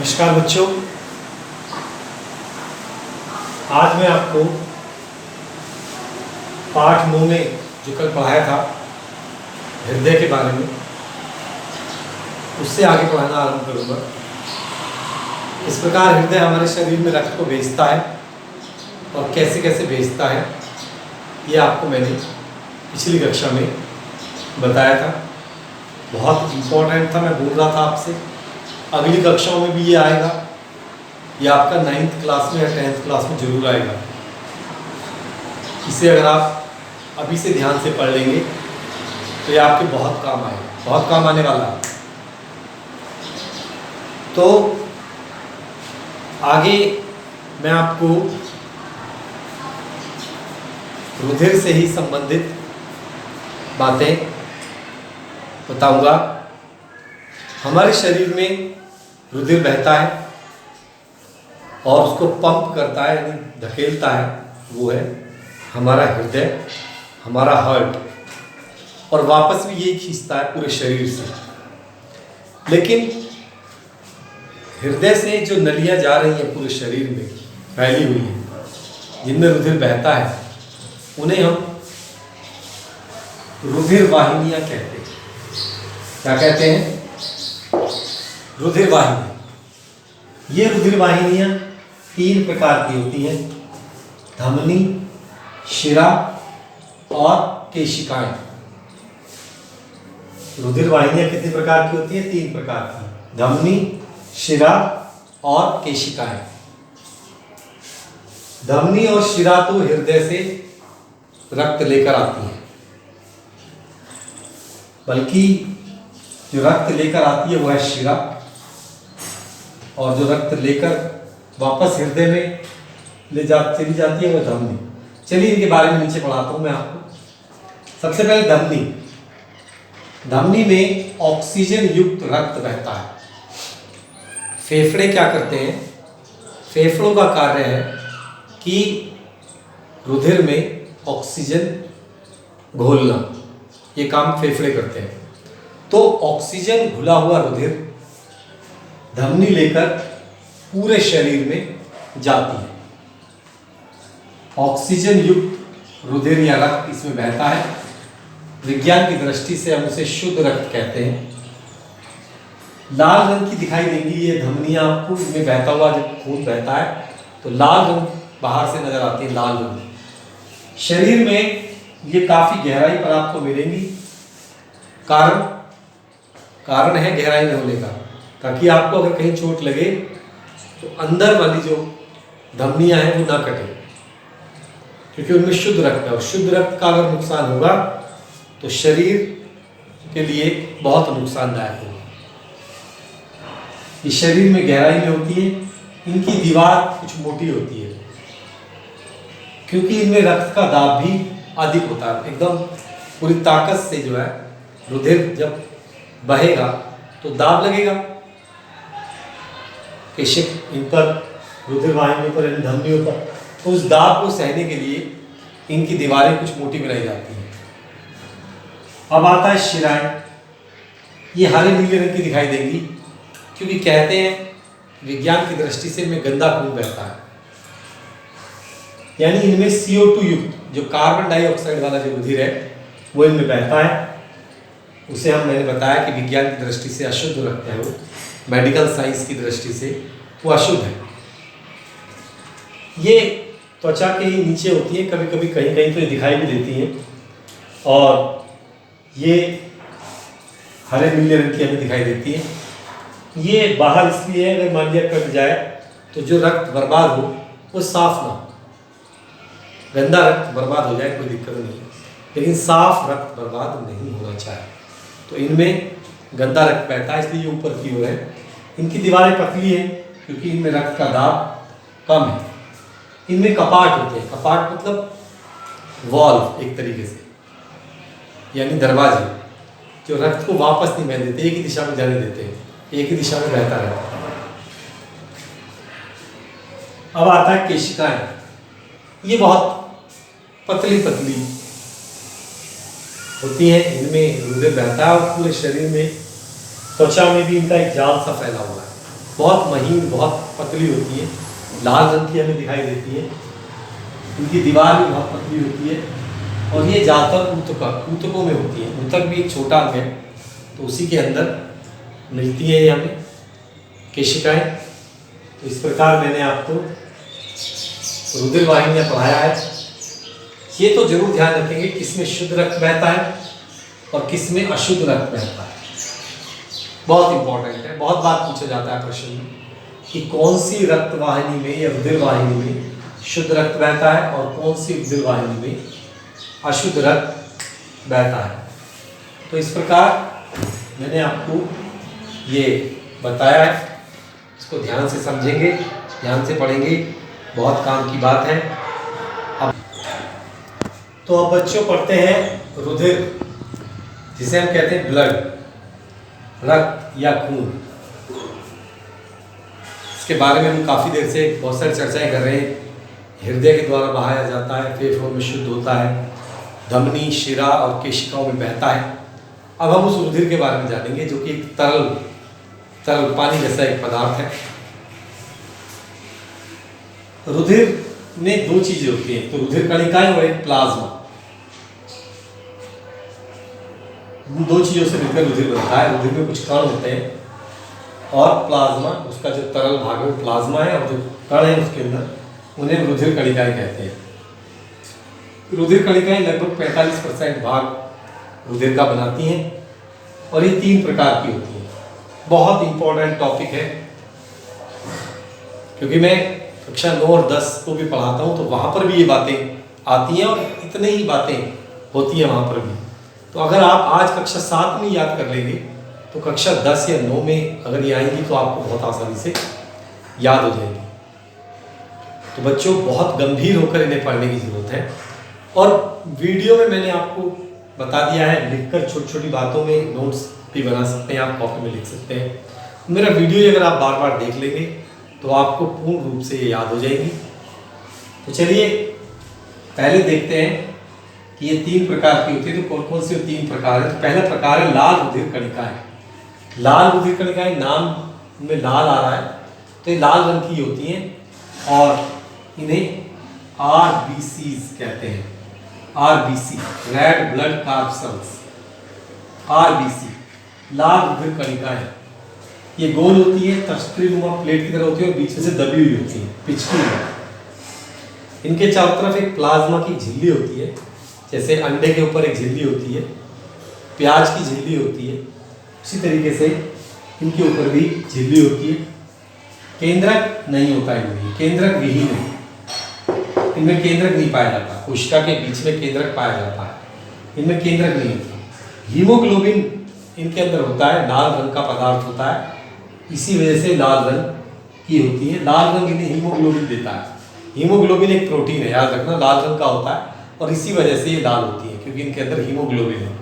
नमस्कार बच्चों, आज मैं आपको पाठ 9 में जो कल पढ़ाया था हृदय के बारे में, उससे आगे पढ़ाना आरंभ करूँगा। इस प्रकार हृदय हमारे शरीर में रक्त को भेजता है और कैसे कैसे भेजता है ये आपको मैंने पिछली कक्षा में बताया था। बहुत इम्पोर्टेंट था, मैं बोल रहा था आपसे। अगली कक्षाओं में भी ये आएगा, ये आपका 9th क्लास में या 10th क्लास में जरूर आएगा। इसे अगर आप अभी से ध्यान से पढ़ लेंगे तो ये आपके बहुत काम आएगा, बहुत काम आने वाला है। तो आगे मैं आपको रुधिर से ही संबंधित बातें बताऊंगा। हमारे शरीर में रुधिर बहता है और उसको पंप करता है, यानी धकेलता है, वो है हमारा हृदय, हमारा हार्ट, और वापस भी यही खींचता है पूरे शरीर से। लेकिन हृदय से जो नलियां जा रही हैं पूरे शरीर में फैली हुई हैं, जिनमें रुधिर बहता है, उन्हें हम रुधिर वाहिनियां कहते हैं। क्या कहते हैं? रुधिर वाहिनी। ये रुधिर वाहिनियां 3 प्रकार की होती हैं: धमनी, शिरा और केशिकाएं। रुधिर वाहिनियां कितने प्रकार की होती हैं? 3 प्रकार की: धमनी, शिरा और केशिकाएं। धमनी और शिरा तो हृदय से रक्त लेकर आती है, बल्कि जो रक्त लेकर आती है वो है शिरा, और जो रक्त लेकर वापस हृदय में चली जाती है वो धमनी। चलिए इनके बारे में नीचे पढ़ाता हूं मैं आपको। सबसे पहले धमनी। धमनी में ऑक्सीजन युक्त रक्त बहता है। फेफड़े क्या करते हैं? फेफड़ों का कार्य है कि रुधिर में ऑक्सीजन घोलना, ये काम फेफड़े करते हैं। तो ऑक्सीजन घुला हुआ रुधिर धमनी लेकर पूरे शरीर में जाती है। ऑक्सीजन युक्त रुधिर या रक्त इसमें बहता है। विज्ञान की दृष्टि से हम उसे शुद्ध रक्त कहते हैं। लाल रंग की दिखाई देंगी ये धमनियां आपको, इनमें बहता हुआ जब खून बहता है तो लाल रंग बाहर से नजर आती है, लाल रंग। शरीर में ये काफी गहराई पर आपको मिलेंगी। कारण है गहराई में होने का, ताकि आपको अगर कहीं चोट लगे तो अंदर वाली जो धमनियां हैं वो ना कटे, क्योंकि उनमें शुद्ध रक्त है। और शुद्ध रक्त का अगर नुकसान होगा तो शरीर के लिए बहुत नुकसानदायक होगा। ये शरीर में गहराई में होती है। इनकी दीवार कुछ मोटी होती है, क्योंकि इनमें रक्त का दाब भी अधिक होता है। एकदम पूरी ताकत से जो है रुधिर जब बहेगा तो दाब लगेगा। केशिक इन पर, रुधिर वाहिनियों पर, इन धमनियों पर, तो उस दाब को सहने के लिए इनकी दीवारें कुछ मोटी बनाई जाती हैं। अब आता है शिराएं। ये हरे नीले रंग की दिखाई देंगी, क्योंकि कहते हैं विज्ञान की दृष्टि से इनमें गंदा खून बहता है, यानी इनमें CO2 युक्त जो कार्बन डाइऑक्साइड वाला जो रुधिर है वो इनमें बहता है। उसे मैंने बताया कि विज्ञान की दृष्टि से अशुद्ध रखते हैं, वो मेडिकल साइंस की दृष्टि से वो अशुद्ध है। ये त्वचा के ही नीचे होती है, कभी कभी कहीं कहीं तो ये दिखाई भी देती हैं, और ये हरे नीले रंग की हमें दिखाई देती है। ये बाहर इसलिए है, अगर मान लिया कट जाए तो जो रक्त बर्बाद हो वो साफ ना हो। गंदा रक्त बर्बाद हो जाए कोई दिक्कत नहीं है, लेकिन साफ रक्त बर्बाद नहीं होना चाहिए। तो इनमें गंदा रक्त बहता है, इसलिए ऊपर की ओर है। इनकी दीवारें पतली हैं, क्योंकि इनमें रक्त का दाब कम है। इनमें कपाट होते हैं। कपाट मतलब वॉल्व एक तरीके से, यानी दरवाजे, जो रक्त को वापस नहीं बहने देते, एक ही दिशा में जाने देते हैं, एक ही दिशा में बहता रहता है। अब आता है केशिकाएं। ये बहुत पतली पतली होती हैं, इनमें रुधिर बहता है और पूरे शरीर में, त्वचा में भी इनका एक जाल सा फैला हुआ है। बहुत महीन, बहुत पतली होती है, लाल रंग की हमें दिखाई देती है। इनकी दीवार भी बहुत पतली होती है और ये ज़्यादातर ऊतकों में होती है। ऊतक भी एक छोटा अंग है, तो उसी के अंदर मिलती है ये हमें केशिकाएँ। तो इस प्रकार मैंने आपको रुधिर वाहिनियाँ पढ़ाया है। ये तो जरूर ध्यान रखेंगे किसमें शुद्ध रक्त बहता है और किसमें अशुद्ध रक्त बहता है। बहुत इंपॉर्टेंट है, बहुत बार पूछा जाता है प्रश्न में कि कौन सी रक्त वाहिनी में या रुधिर वाहिनी में शुद्ध रक्त बहता है और कौन सी रुधिर वाहिनी में अशुद्ध रक्त बहता है। तो इस प्रकार मैंने आपको ये बताया है, इसको ध्यान से समझेंगे, ध्यान से पढ़ेंगे, बहुत काम की बात है। तो अब बच्चों पढ़ते हैं रुधिर, जिसे हम कहते हैं ब्लड, रक्त या खून। इसके बारे में हम काफ़ी देर से बहुत सारी चर्चाएं कर रहे हैं। हृदय के द्वारा बहाया जाता है, फेफड़ों में शुद्ध होता है, धमनी, शिरा और केशिकाओं में बहता है। अब हम उस रुधिर के बारे में जानेंगे जो कि एक तरल पानी जैसा एक पदार्थ है। रुधिर में दो चीजें होती हैं, तो रुधिर कणिकाएं और एक प्लाज्मा। दो चीजों से मिलकर रुधिर बनता है। रुधिर में कुछ कण होते हैं और प्लाज्मा, उसका जो तरल भाग है वो प्लाज्मा है, और जो कण है उसके अंदर उन्हें रुधिर कणिकाएं कहते हैं। रुधिर कणिकाएं लगभग 45% भाग रुधिर का बनाती हैं और ये 3 प्रकार की होती हैं। बहुत इंपॉर्टेंट टॉपिक है, क्योंकि मैं कक्षा 9 और 10 को भी पढ़ाता हूँ, तो वहाँ पर भी ये बातें आती हैं और इतने ही बातें होती हैं वहाँ पर भी। तो अगर आप आज कक्षा 7 में याद कर लेंगे तो कक्षा 10 या 9 में अगर ये आएंगी तो आपको बहुत आसानी से याद हो जाएगी। तो बच्चों बहुत गंभीर होकर इन्हें पढ़ने की ज़रूरत है। और वीडियो में मैंने आपको बता दिया है, लिखकर छोटी छोटी बातों में नोट्स भी बना सकते हैं, आप कॉपी में लिख सकते हैं। मेरा वीडियो अगर आप बार बार देख लेंगे तो आपको पूर्ण रूप से ये याद हो जाएगी। तो चलिए पहले देखते हैं कि ये 3 प्रकार की होती है। तो कौन कौन सी 3 प्रकार है। तो पहला प्रकार है लाल रुधिर कणिकाएं। लाल रुधिर कणिकाएं, नाम में लाल आ रहा है तो ये लाल रंग की होती हैं और इन्हें RBCs कहते हैं। RBC, red blood carb cells. RBC, लाल रुधिर कणिकाएं। ये गोल होती है, तस्तरीनुमा प्लेट की तरह होती है और बीच में से दबी हुई होती है, पिछली हुई। इनके चारों तरफ एक प्लाज्मा की झिल्ली होती है, जैसे अंडे के ऊपर एक झिल्ली होती है, प्याज की झिल्ली होती है, उसी तरीके से इनके ऊपर भी झिल्ली होती है। केंद्रक नहीं होता है इनमें, केंद्रक विहीन है, इनमें केंद्रक नहीं पाया जाता। कोशिका के बीच में केंद्रक पाया जाता है, इनमें केंद्रक नहीं होता। हीमोग्लोबिन इनके अंदर होता है, लाल रंग का पदार्थ होता है, इसी वजह से लाल रंग की होती है। लाल रंग इन्हें हीमोग्लोबिन देता है। हीमोग्लोबिन एक प्रोटीन है, याद रखना, लाल रंग का होता है और इसी वजह से ये लाल होती है, क्योंकि इनके अंदर हीमोग्लोबिन है।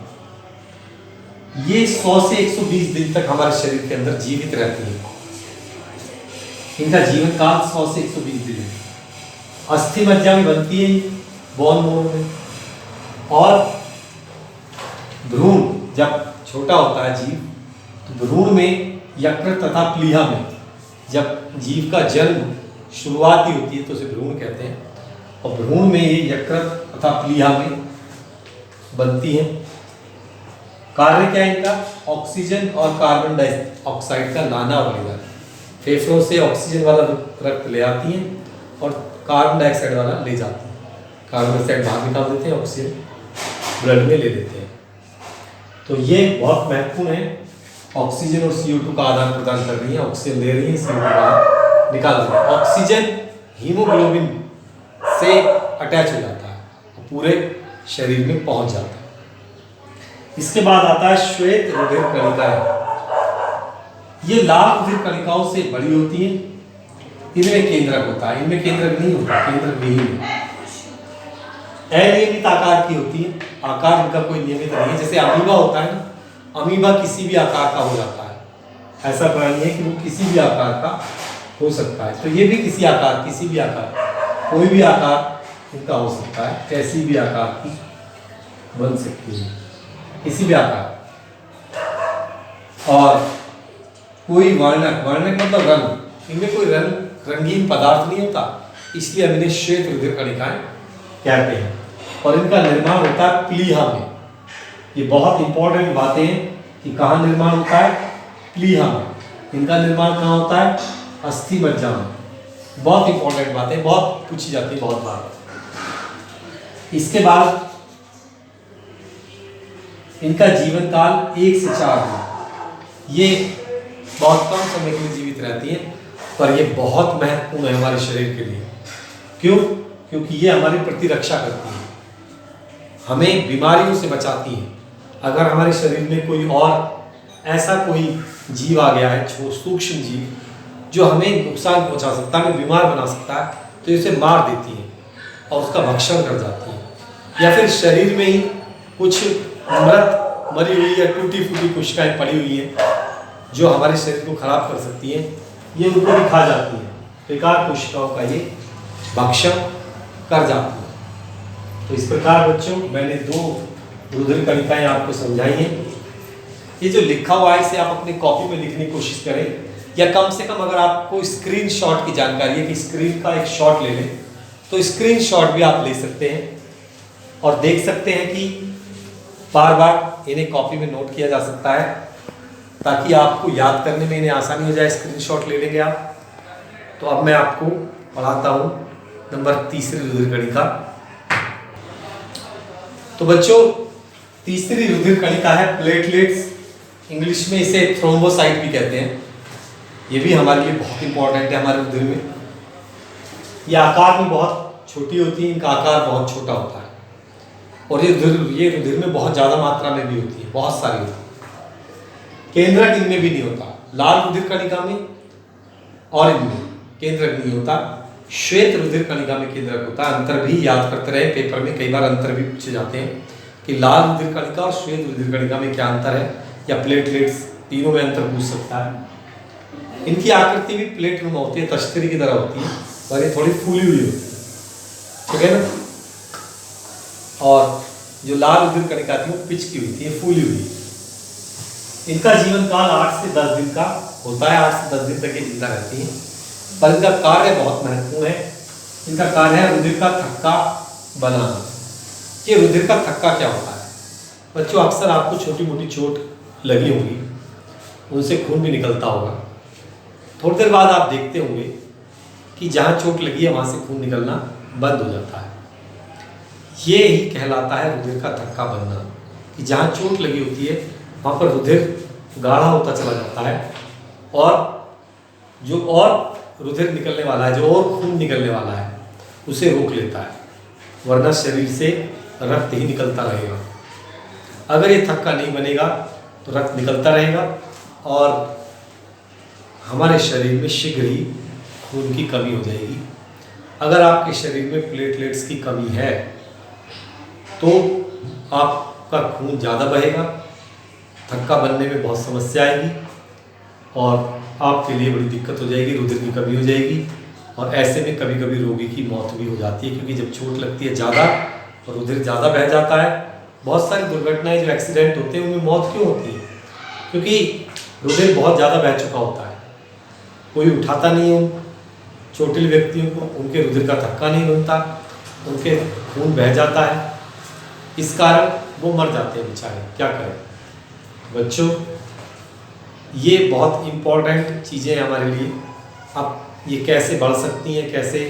ये 100 से 120 दिन तक हमारे शरीर के अंदर जीवित रहती है। इनका जीवन काल 100 से 120 दिन है। अस्थि मज्जा में बनती है बोन मोर में, और भ्रूण जब छोटा होता है जीव, तो भ्रूण में यकृत तथा प्लीहा में जब जीव का जन्म शुरुआती होती है तो उसे भ्रूण कहते हैं, और भ्रूण में ये यकृत तथा प्लीहा में बनती है। कार्य क्या है इनका? ऑक्सीजन और कार्बन डाइऑक्साइड का लाना और ले जाना। फेफड़ों से ऑक्सीजन वाला रक्त ले आती हैं और कार्बन डाइऑक्साइड वाला ले जाती हैं। कार्बन डाइऑक्साइड बाहर निकाल देते हैं, ऑक्सीजन ब्लड में ले लेते हैं। तो ये बहुत महत्वपूर्ण है। ऑक्सीजन और CO2 का आदान प्रदान कर रही है, ऑक्सीजन ले रही है, CO2 बाहर निकाल रही है। ऑक्सीजन हीमोग्लोबिन से अटैच हो जाता है और पूरे शरीर में पहुंच जाता है। इसके बाद आता है श्वेत रुधिर कणिकाएं। ये लाल रुधिर कणिकाओं से बड़ी होती हैं, इनमें केंद्रक होता है, इनमें केंद्रक नहीं होता, केंद्रक विहीन है। अनियमित आकार की होती है, आकार इनका कोई नियमित नहीं है। जैसे अमीबा होता है ना, अमीबा किसी भी आकार का हो जाता है। ऐसा प्राणी है कि वो किसी भी आकार का हो सकता है। तो ये भी किसी आकार, किसी भी आकार, कोई भी आकार इनका हो सकता है, कैसी भी आकार की बन सकती है, किसी भी आकार। और कोई वर्णक, वर्णक मतलब रंग, इनमें कोई रंगीन पदार्थ नहीं होता, इसलिए हम इन्हें श्वेत रुधिर कणिकाएं कहते हैं। और इनका निर्माण होता है प्लीहा में। ये बहुत इंपॉर्टेंट बातें हैं कि कहाँ निर्माण होता है, प्लीहा में। इनका निर्माण कहाँ होता है, अस्थि मज्जा में। बहुत इंपॉर्टेंट बातें, बहुत पूछी जाती है बहुत बार। इसके बाद इनका जीवन काल 1 से 4 है। ये बहुत कम समय के लिए जीवित रहती हैं, पर ये बहुत महत्वपूर्ण है हमारे शरीर के लिए। क्यों? क्योंकि ये हमारी प्रतिरक्षा करती है, हमें बीमारियों से बचाती है। अगर हमारे शरीर में कोई और ऐसा कोई जीव आ गया है, सूक्ष्म जीव, जो हमें नुकसान पहुंचा सकता है, हमें बीमार बना सकता है, तो इसे मार देती है और उसका भक्षण कर जाती है। या फिर शरीर में ही कुछ मरी हुई या टूटी फूटी कोशिकाएं पड़ी हुई हैं जो हमारे शरीर को खराब कर सकती हैं, ये उनको भी खा जाती हैं। बेकार कोशिकाओं का ये भक्षण कर जाती है। तो इस प्रकार बच्चों मैंने 2 रुधिर कणिकाएं आपको समझाई हैं। ये जो लिखा हुआ है इसे आप अपनी कॉपी में लिखने की कोशिश करें, या कम से कम अगर आपको स्क्रीनशॉट की जानकारी है कि स्क्रीन का एक शॉट ले लें, तो स्क्रीनशॉट भी आप ले सकते हैं और देख सकते हैं कि बार बार इन्हें कॉपी में नोट किया जा सकता है, ताकि आपको याद करने में इन्हें आसानी हो जाए। स्क्रीनशॉट ले लेंगे आप। तो अब मैं आपको पढ़ाता हूँ नंबर 3 रुधिर कणिका। तो बच्चों, तीसरी रुधिर कणिका है प्लेटलेट्स। इंग्लिश में इसे थ्रोम्बोसाइट भी कहते हैं। ये भी हमारे लिए बहुत इंपॉर्टेंट है हमारे रुधिर में। ये आकार में बहुत छोटी होती है, इनका आकार बहुत छोटा होता है, और ये रुधिर में बहुत ज़्यादा मात्रा में भी होती है, बहुत सारी होती है। केंद्रक इनमें भी नहीं होता, लाल रुधिर कणिका में और इनमें केंद्रक नहीं होता। श्वेत रुधिर कणिका में केंद्रक होता है। अंतर भी याद करते रहे, पेपर में कई बार अंतर भी पूछे जाते हैं कि लाल रुधिर कणिका और श्वेत रुधिर कणिका में क्या अंतर है, या प्लेटलेट्स, तीनों में अंतर पूछ सकता है। इनकी आकृति भी प्लेट नुमा होती है, तश्तरी की तरह होती है, और ये थोड़ी फूली हुई होती है, ठीक है ना। और जो लाल रुधिर कणिका थी वो पिच की हुई थी, फूली हुई। इनका जीवन काल 8 से 10 दिन का होता है। 8 से 10 दिन तक ये जिंदा रहती है, पर इनका कार्य बहुत महत्वपूर्ण है। इनका कार्य है रुधिर का थक्का बनाना। ये रुधिर का थक्का क्या होता है बच्चों? अक्सर आपको छोटी मोटी चोट लगी होगी, उनसे खून भी निकलता होगा। थोड़ी देर बाद आप देखते होंगे कि जहाँ चोट लगी है वहाँ से खून निकलना बंद हो जाता है। ये ही कहलाता है रुधिर का थक्का बनना, कि जहाँ चोट लगी होती है वहाँ पर रुधिर गाढ़ा होता चला जाता है, और जो और रुधिर निकलने वाला है, जो और खून निकलने वाला है, उसे रोक लेता है, वरना शरीर से रक्त ही निकलता रहेगा। अगर ये थक्का नहीं बनेगा तो रक्त निकलता रहेगा और हमारे शरीर में शीघ्र ही खून की कमी हो जाएगी। अगर आपके शरीर में प्लेटलेट्स की कमी है तो आपका खून ज़्यादा बहेगा, थक्का बनने में बहुत समस्या आएगी और आपके लिए बड़ी दिक्कत हो जाएगी, रुधिर की कमी हो जाएगी। और ऐसे में कभी कभी रोगी की मौत भी हो जाती है, क्योंकि जब चोट लगती है ज़्यादा और रुधिर ज़्यादा बह जाता है। बहुत सारी दुर्घटनाएं जो एक्सीडेंट होते हैं उनमें मौत क्यों होती है? क्योंकि रुधिर बहुत ज़्यादा बह चुका होता है, कोई उठाता नहीं है उन चोटिल व्यक्तियों को, उनके रुधिर का थक्का नहीं बनता, उनके खून बह जाता है, इस कारण वो मर जाते हैं बेचारे। क्या करें बच्चों, ये बहुत इम्पोर्टेंट चीज़ें हैं हमारे लिए। अब ये कैसे बढ़ सकती हैं, कैसे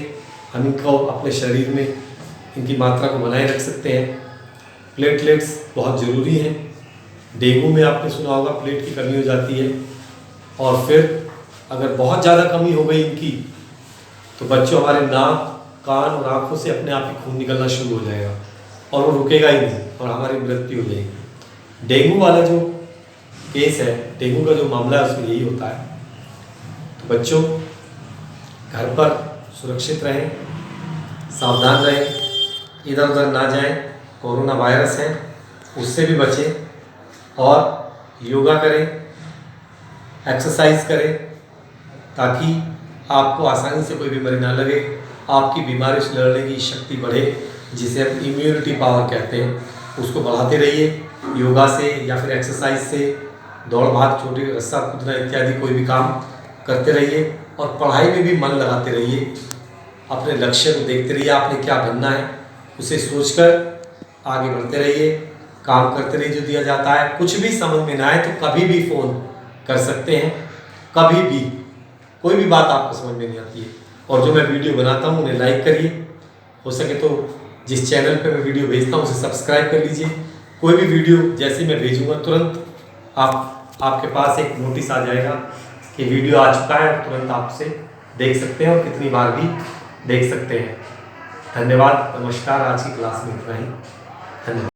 हम इनको अपने शरीर में इनकी मात्रा को बनाए रख सकते हैं। प्लेटलेट्स बहुत ज़रूरी हैं। डेंगू में आपने सुना होगा प्लेट की कमी हो जाती है, और फिर अगर बहुत ज़्यादा कमी हो गई इनकी तो बच्चों हमारे नाक, कान और आँखों से अपने आप ही खून निकलना शुरू हो जाएगा और वो रुकेगा ही नहीं और हमारी मृत्यु हो जाएगी। डेंगू वाला जो केस है, डेंगू का जो मामला है, उसमें यही होता है। तो बच्चों घर पर सुरक्षित रहें, सावधान रहें, इधर उधर ना जाएं। कोरोना वायरस है उससे भी बचें और योगा करें, एक्सरसाइज करें, ताकि आपको आसानी से कोई बीमारी ना लगे, आपकी बीमारी से लड़ने की शक्ति बढ़े, जिसे हम इम्यूनिटी पावर कहते हैं। उसको बढ़ाते रहिए योगा से या फिर एक्सरसाइज से, दौड़ भाग, छोटे रस्सा कूदना इत्यादि कोई भी काम करते रहिए और पढ़ाई में भी मन लगाते रहिए। अपने लक्ष्य को देखते रहिए, आपने क्या बनना है उसे सोचकर आगे बढ़ते रहिए, काम करते रहिए जो दिया जाता है। कुछ भी समझ में ना आए तो कभी भी फ़ोन कर सकते हैं, कभी भी कोई भी बात आपको समझ में नहीं आती है। और जो मैं वीडियो बनाता हूँ उन्हें लाइक करिए, हो सके तो जिस चैनल पे मैं वीडियो भेजता हूँ उसे सब्सक्राइब कर लीजिए। कोई भी वीडियो जैसे मैं भेजूँगा तुरंत आपके पास एक नोटिस आ जाएगा कि वीडियो आ चुका है, तुरंत आप उसे देख सकते हैं और कितनी बार भी देख सकते हैं। धन्यवाद, नमस्कार। आज की क्लास में इतना ही। धन्यवाद।